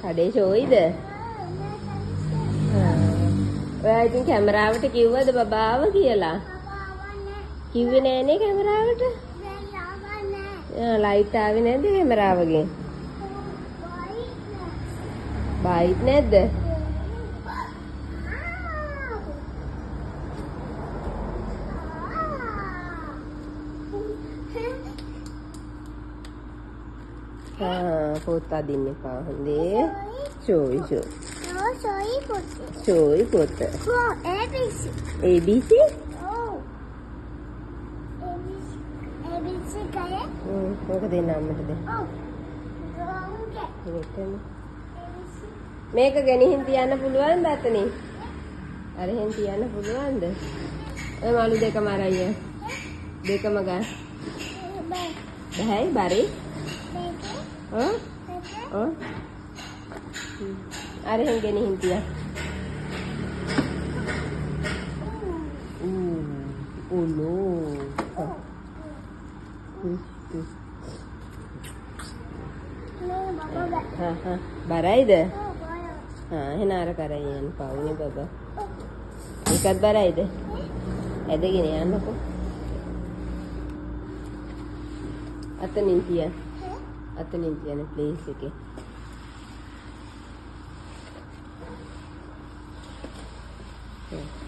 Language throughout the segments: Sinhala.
කඩේ ෂෝයිද? ඔයා ඉතින් කැමරාවට කිව්වද බබාව කියලා? කිව්වේ නෑනේ කැමරාවට. ලයිට් ආවේ නැද්ද කැමරාවගෙන්? බයිට් නැද්ද? පොත් අදින්න එපා හොඳේ. ෂෝයි ෂෝ. ෂෝයි පොත. ABC. ABC? මොකද නම්මටද? මේක ගෙනිහින් තියන්න පුළුවන්ද අතනින්? අර එහෙන් තියන්න පුළුවන්ද? ඔය මාළු දෙකම අරයි. දෙකම ගන්න. බෑයි බරි. අර එහෙන් ගෙනිහින් තියන්න. නෝ. බරයිද? එහෙනම් අර කරයි යන්න පවුනේ බබා. ඒකත් බරයිද? ඇදගෙන යන්නකෝ. අතනින් තියන්න. අතනින් තියන්න ප්ලේස් එකේ.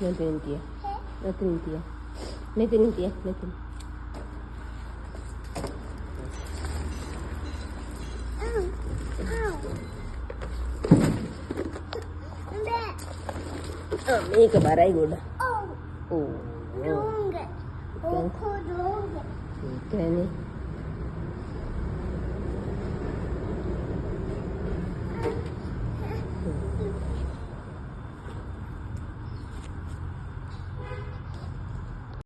මෙතනින් තියන්න. මෙතනින් තියන්න. මෙතනින් තියන්න. මෙතනින්. මේක බරයි ගොඩ. ඔව්. ඒකනේ.